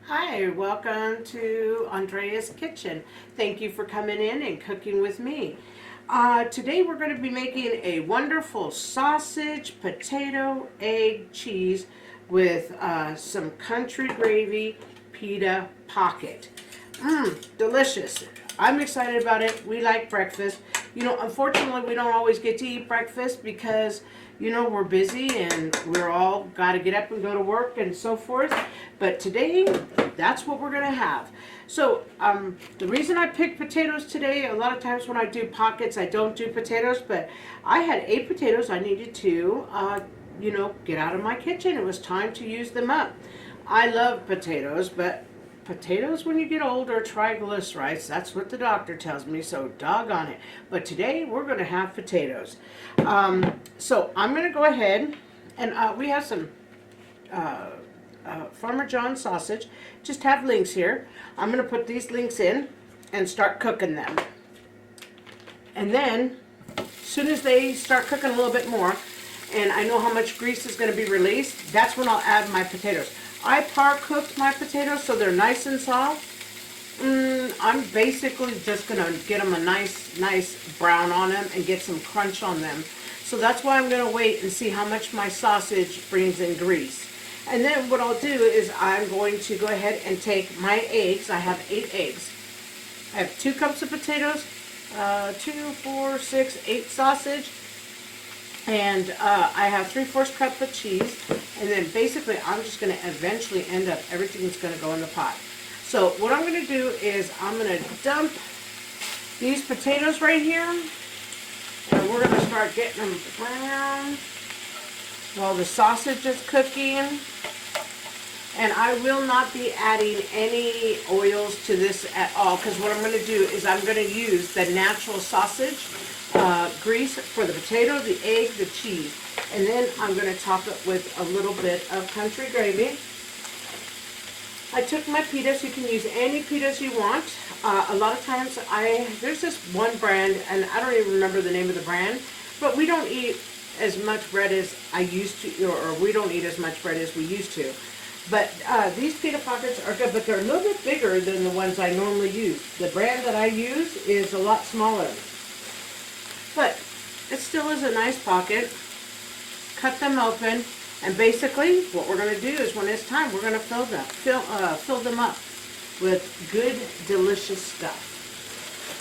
Hi, welcome to Andrea's Kitchen. Thank you for coming in and cooking with me. Today we're going to be making a wonderful sausage, potato, egg, cheese with some country gravy pita pocket. Delicious. I'm excited about it. We like breakfast. You know, unfortunately, we don't always get to eat breakfast because, you know, we're busy and we're all got to get up and go to work and so forth. But today, that's what we're going to have. So, the reason I picked potatoes today, a lot of times when I do pockets, I don't do potatoes, but I had 8 potatoes I needed to, get out of my kitchen. It was time to use them up. I love potatoes, but potatoes when you get older triglycerides, that's what the doctor tells me, so doggone it. But today we're going to have potatoes. So I'm going to go ahead and we have some Farmer John sausage. Just have links here. I'm going to put these links in and start cooking them. And then as soon as they start cooking a little bit more and I know how much grease is going to be released, that's when I'll add my potatoes. I par cooked my potatoes so they're nice and soft. I'm basically just going to get them a nice brown on them and get some crunch on them. So that's why I'm going to wait and see how much my sausage brings in grease. And then what I'll do is I'm going to go ahead and take my eggs. I have 8 eggs. I have 2 cups of potatoes, 2, 4, 6, 8 sausage. And I have 3/4 cup of cheese, and then basically I'm just going to eventually end up, everything's going to go in the pot. So what I'm going to do is I'm going to dump these potatoes right here, and we're going to start getting them brown while the sausage is cooking. And I will not be adding any oils to this at all, because what I'm going to do is I'm going to use the natural sausage grease for the potato, the egg, the cheese, and then I'm going to top it with a little bit of country gravy. I took my pitas. You can use any pitas you want. A lot of times there's this one brand, and I don't even remember the name of the brand, but we don't eat as much bread as I used to, or we don't eat as much bread as we used to. But these pita pockets are good, but they're a little bit bigger than the ones I normally use. The brand that I use is a lot smaller. But it still is a nice pocket. Cut them open, and basically what we're going to do is when it's time, we're going to fill them up with good, delicious stuff.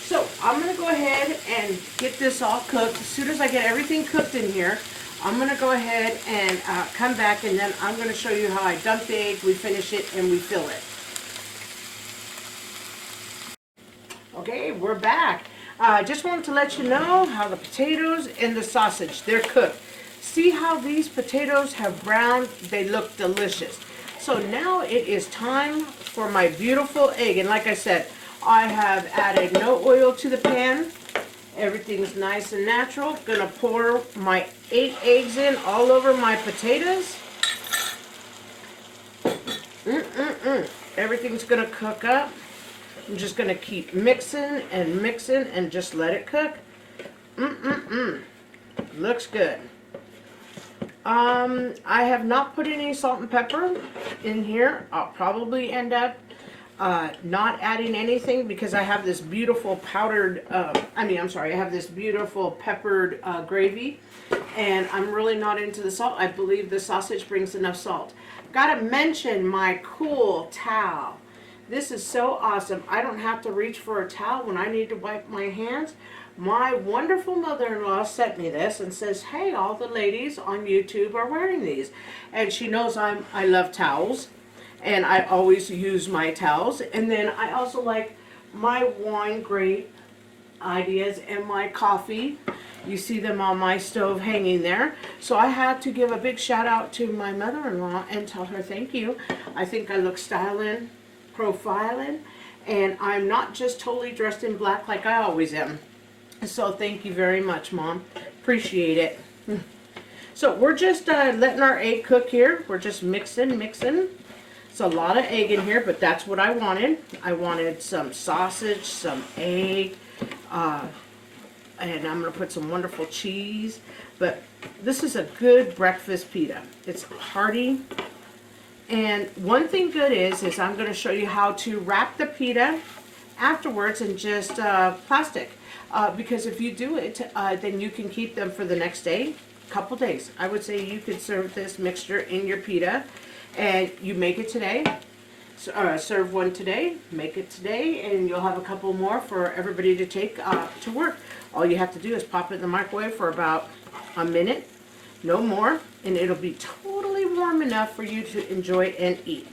So I'm going to go ahead and get this all cooked. As soon as I get everything cooked in here, I'm going to go ahead and come back, and then I'm going to show you how I dump the egg, we finish it, and we fill it. Okay, we're back. I just wanted to let you know how the potatoes and the sausage, they're cooked. See how these potatoes have browned? They look delicious. So now it is time for my beautiful egg. And like I said, I have added no oil to the pan. Everything's nice and natural. Gonna pour my 8 eggs in all over my potatoes. Everything's gonna cook up. I'm just going to keep mixing and just let it cook. Looks good. I have not put any salt and pepper in here. I'll probably end up not adding anything because I have this beautiful powdered, I have this beautiful peppered gravy, and I'm really not into the salt. I believe the sausage brings enough salt. Got to mention my cool towel. This is so awesome. I don't have to reach for a towel when I need to wipe my hands. My wonderful mother-in-law sent me this and says, hey, all the ladies on YouTube are wearing these. And she knows I love towels, and I always use my towels. And then I also like my wine grape ideas and my coffee. You see them on my stove hanging there. So I had to give a big shout out to my mother-in-law and tell her thank you. I think I look styling, profiling, and I'm not just totally dressed in black like I always am. So thank you very much, Mom. Appreciate it. So we're just letting our egg cook here. We're just mixing. It's a lot of egg in here, but that's what I wanted. I wanted some sausage, some egg, and I'm going to put some wonderful cheese. But this is a good breakfast pita. It's hearty, And one thing good is I'm going to show you how to wrap the pita afterwards in just plastic. Because if you do it, then you can keep them for the next day, couple days. I would say you could serve this mixture in your pita, and you make it today. Serve one today, make it today, and you'll have a couple more for everybody to take to work. All you have to do is pop it in the microwave for about a minute, no more, and it'll be totally warm enough for you to enjoy and eat.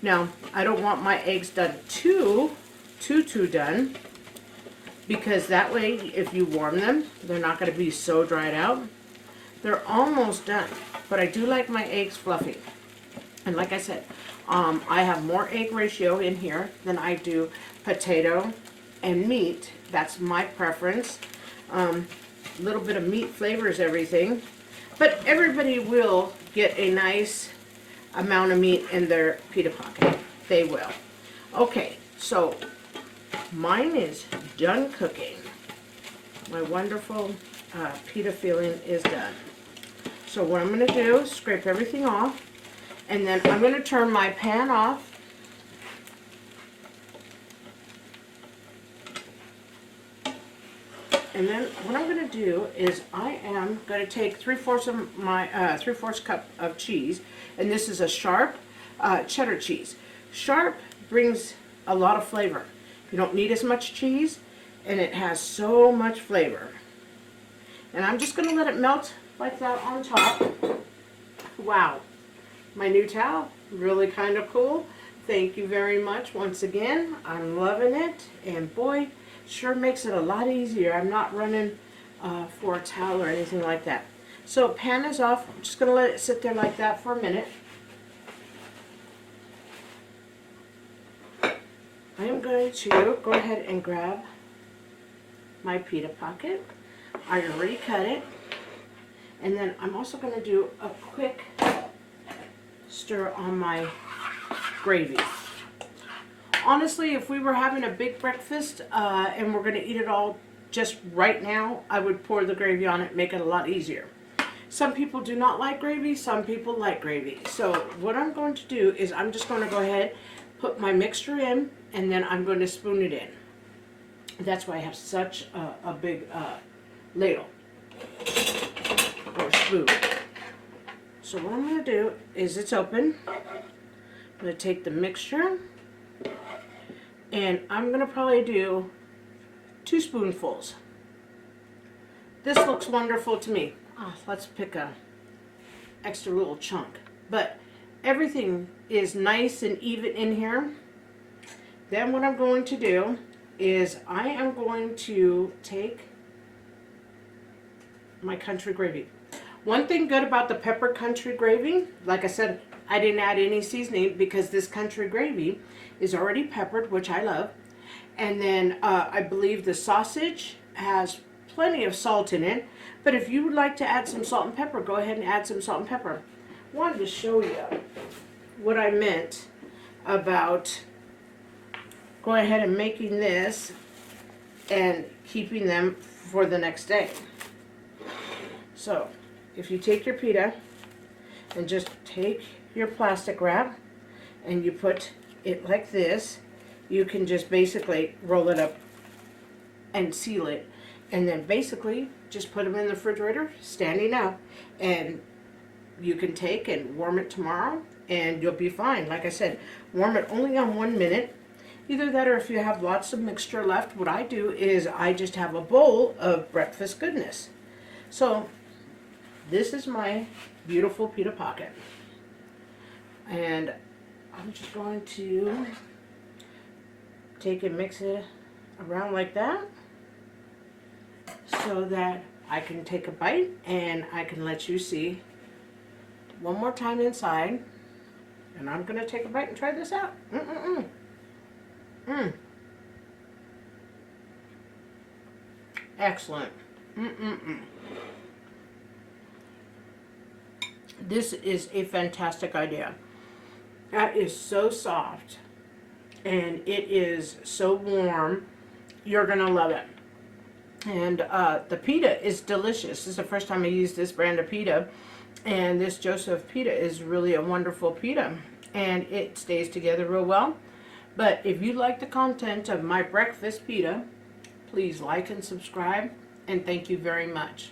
Now, I don't want my eggs done too done, because that way, if you warm them, they're not going to be so dried out. They're almost done, but I do like my eggs fluffy. And like I said, I have more egg ratio in here than I do potato and meat. That's my preference. A little bit of meat flavors everything, but everybody will get a nice amount of meat in their pita pocket. They will. Okay, so mine is done cooking. My wonderful pita filling is done. So what I'm going to do is scrape everything off, and then I'm going to turn my pan off. And then what I'm going to do is I am going to take 3/4 of my 3/4 cup of cheese, and this is a sharp cheddar cheese. Sharp brings a lot of flavor. You don't need as much cheese, and it has so much flavor. And I'm just going to let it melt like that on top. Wow, my new towel, really kind of cool. Thank you very much once again. I'm loving it, and boy, sure makes it a lot easier. I'm not running for a towel or anything like that. So pan is off. I'm just going to let it sit there like that for a minute. I am going to go ahead and grab my pita pocket. I already cut it. And then I'm also going to do a quick stir on my gravy. Honestly, if we were having a big breakfast and we're going to eat it all just right now, I would pour the gravy on it, make it a lot easier. Some people do not like gravy, some people like gravy. So what I'm going to do is I'm just going to go ahead, put my mixture in, and then I'm going to spoon it in. That's why I have such a big ladle or spoon. So what I'm going to do is it's open. I'm going to take the mixture, and I'm going to probably do 2 spoonfuls. This looks wonderful to me. Let's pick a extra little chunk. But everything is nice and even in here. Then what I'm going to do is I am going to take my country gravy. One thing good about the pepper country gravy, like I said, I didn't add any seasoning because this country gravy is already peppered, which I love. And then I believe the sausage has plenty of salt in it. But if you would like to add some salt and pepper, go ahead and add some salt and pepper. I wanted to show you what I meant about going ahead and making this and keeping them for the next day. So if you take your pita and just take your plastic wrap and you put it like this, you can just basically roll it up and seal it, and then basically just put them in the refrigerator standing up, and you can take and warm it tomorrow and you'll be fine. Like I said, warm it only on 1 minute. Either that, or if you have lots of mixture left, what I do is I just have a bowl of breakfast goodness. So this is my beautiful pita pocket, and I'm just going to take and mix it around like that so that I can take a bite and I can let you see one more time inside. And I'm going to take a bite and try this out. Excellent. This is a fantastic idea. That is so soft, and it is so warm. You're gonna love it. And the pita is delicious. This is the first time I used this brand of pita, and this Joseph pita is really a wonderful pita. and it stays together real well. But if you like the content of my breakfast pita, please like and subscribe, and thank you very much.